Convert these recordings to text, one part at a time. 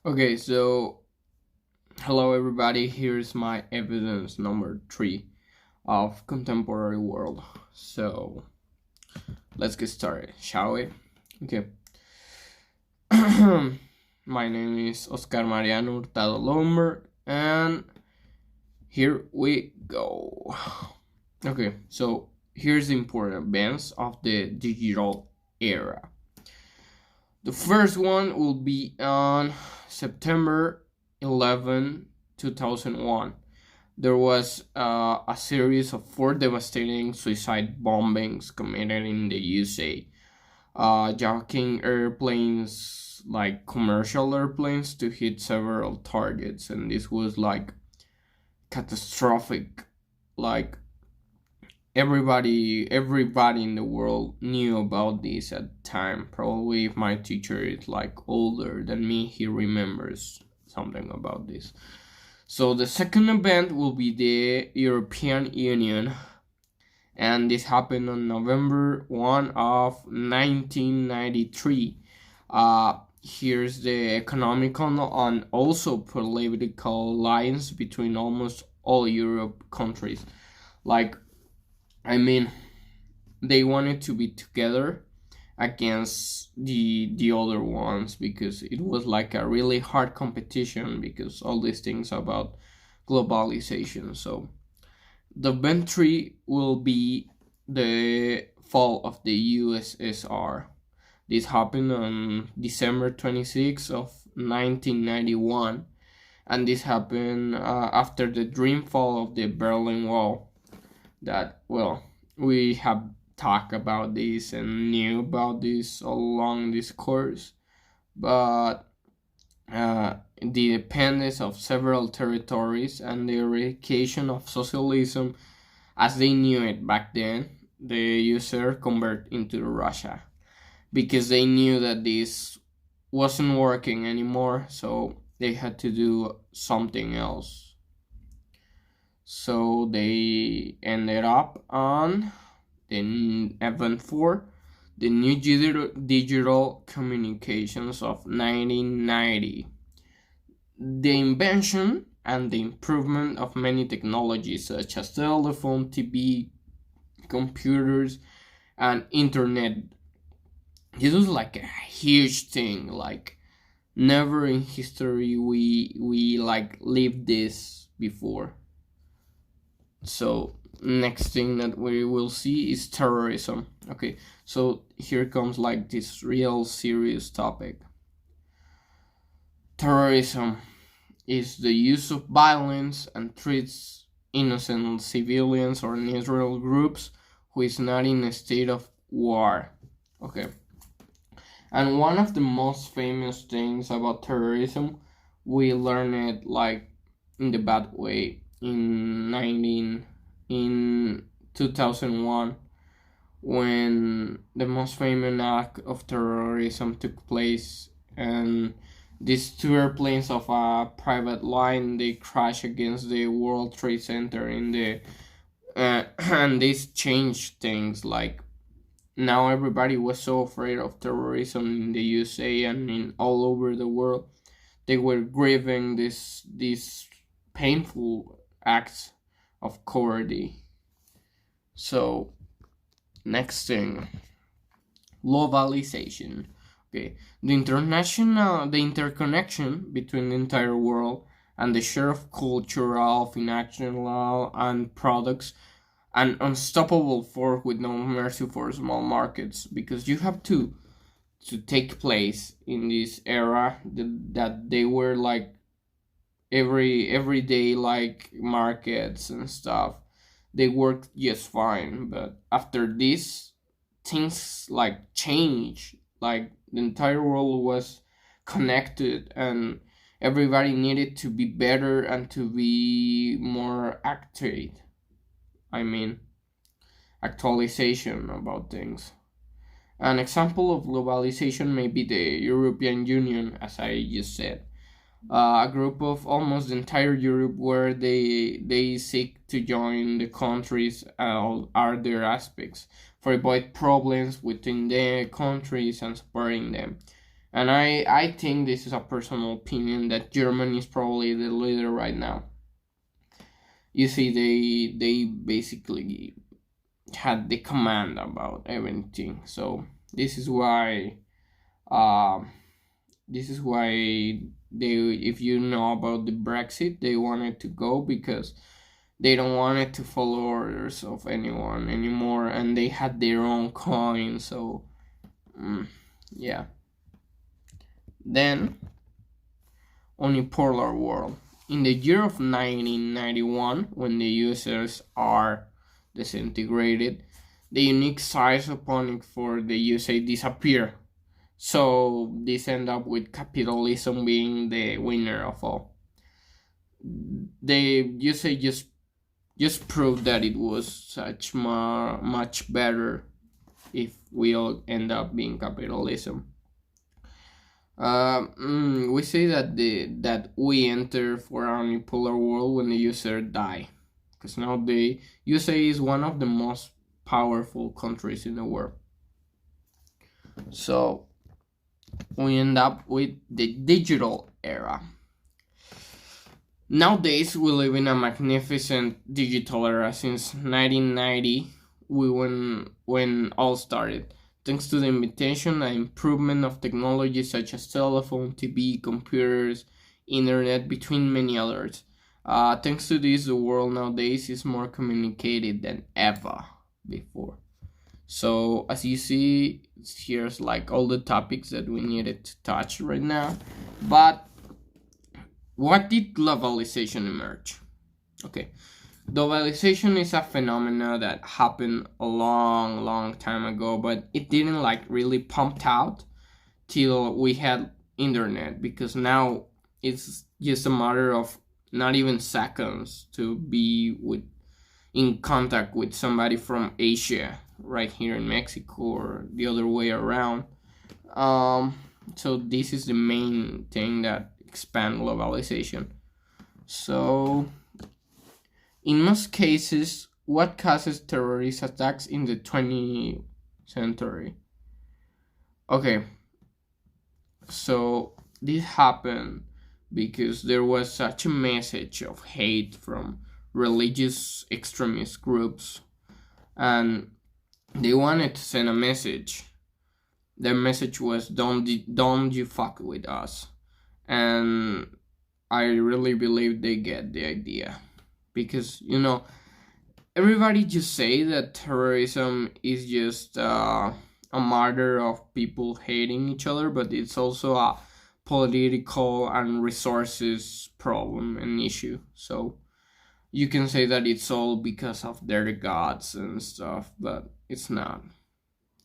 Okay, so hello everybody. Here's my evidence number 3 of contemporary world. So let's get started, shall we? Okay. My name is Oscar Mariano Hurtado Lomber, and here we go. Okay, so here's the important events of the digital era. The first one will be on September 11, 2001. There was a series of four devastating suicide bombings committed in the USA, jacking airplanes like commercial airplanes to hit several targets, and this was like catastrophic. Like everybody in the world knew about this at the time. Probably if my teacher is like older than me, he remembers something about this. So the second event will be the European Union, and this happened on November 1 of 1993. Here's the economical and also political alliance between almost all Europe countries. Like, I mean, they wanted to be together against the other ones because it was like a really hard competition because all these things about globalization. So the entry will be the fall of the USSR. This happened on December 26th of 1991, and this happened after the dream fall of the Berlin Wall. That, well, we have talked about this and knew about this all along this course, but the independence of several territories and the eradication of socialism as they knew it back then, the user convert into Russia because they knew that this wasn't working anymore, so they had to do something else. So they ended up on the event 4, the new digital communications of 1990. The invention and the improvement of many technologies such as telephone, TV, computers, and internet. This was like a huge thing. Like, never in history we like lived this before. So next thing that we will see is terrorism. Okay, so here comes like this real serious topic. Terrorism is the use of violence and treats innocent civilians or neutral groups who is not in a state of war. Okay. And one of the most famous things about terrorism, we learned it like in the bad way in 2001, when the most famous act of terrorism took place, and these two airplanes of a private line, they crash against the World Trade Center in the and this changed things. Like, now everybody was so afraid of terrorism in the USA and in all over the world. They were grieving these painful acts of cowardice. So next thing, globalization. Okay, the interconnection between the entire world and the share of cultural, financial, and products, an unstoppable force with no mercy for small markets, because you have to take place in this era that they were like everyday like markets and stuff. They worked just fine, but after this, things like change. Like, the entire world was connected, and everybody needed to be better and to be more active. I mean, actualization about things. An example of globalization may be the European Union, as I just said. A group of almost the entire Europe where they seek to join the countries are their aspects for avoid problems within the countries and supporting them. And I think this is a personal opinion that Germany is probably the leader right now. You see, they basically had the command about everything. So this is why uh, this is why they, if you know about the Brexit, they wanted to go because they don't want it to follow orders of anyone anymore, and they had their own coin. So yeah. Then unipolar world. In the year of 1991, when the USSR disintegrated, the unique size opponent for the USA disappeared. So this ended up with capitalism being the winner of all. The USA just proved that it was such much better if we all end up being capitalism. We say that we enter for our unipolar world when the user die, because now the USA is one of the most powerful countries in the world. So we end up with the digital era. Nowadays we live in a magnificent digital era. Since 1990, when all started. Thanks to the invitation and improvement of technology such as telephone, TV, computers, internet, between many others. Thanks to this, the world nowadays is more communicated than ever before. So as you see, here's like all the topics that we needed to touch right now. But what did globalization emerge? Okay, globalization is a phenomena that happened a long time ago, but it didn't like really pumped out till we had internet, because now it's just a matter of not even seconds to be in contact with somebody from Asia right here in Mexico or the other way around. So this is the main thing that expand globalization. So in most cases, what causes terrorist attacks in the 20th century? Okay, so this happened because there was such a message of hate from religious extremist groups, and they wanted to send a message. Their message was don't you fuck with us. And I really believe they get the idea, because everybody just say that terrorism is just a matter of people hating each other, but it's also a political and resources problem and issue. So you can say that it's all because of their gods and stuff, but it's not.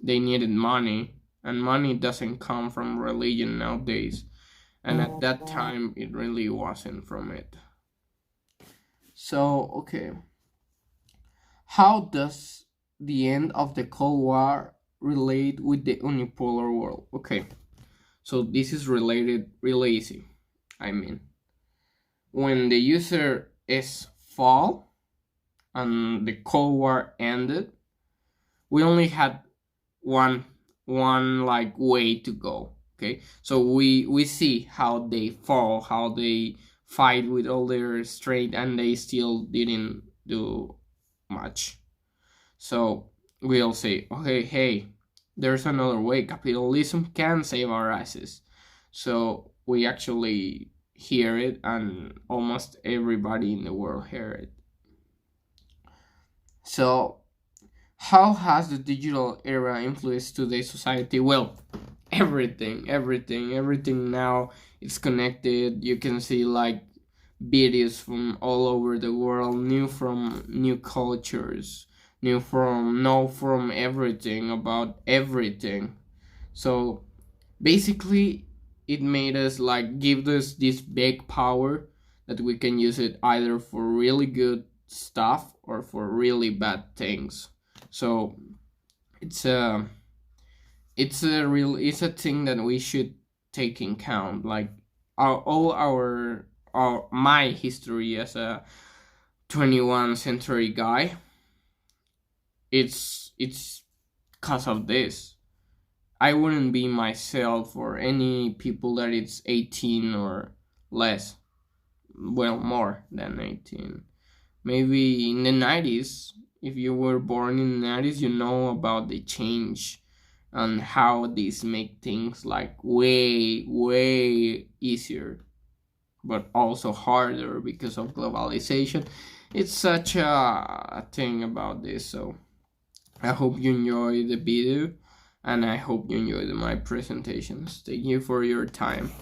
They needed money, and money doesn't come from religion nowadays. And at that time, it really wasn't from it. So, okay. How does the end of the Cold War relate with the unipolar world? Okay, so this is related really easy. I mean, when the user is fall and the Cold War ended, we only had one like way to go. Okay, so we see how they fall, how they fight with all their strength, and they still didn't do much. So we'll say, okay, hey, there's another way. Capitalism can save our asses. So we actually hear it, and almost everybody in the world hear it. So how has the digital era influenced today's society? Well, everything now it's connected. You can see like videos from all over the world, new from new cultures, know from everything about everything. So basically it made us like give us this big power that we can use it either for really good stuff or for really bad things. So it's a it's a thing that we should take in count, like our my history as a 21st century guy. It's because of this. I wouldn't be myself or any people that it's 18 or less. Well, more than 18. Maybe in the 90s, if you were born in the 90s, you know about the change and how these make things like way, way easier, but also harder because of globalization. It's such a thing about this. So I hope you enjoy the video and I hope you enjoyed my presentations. Thank you for your time.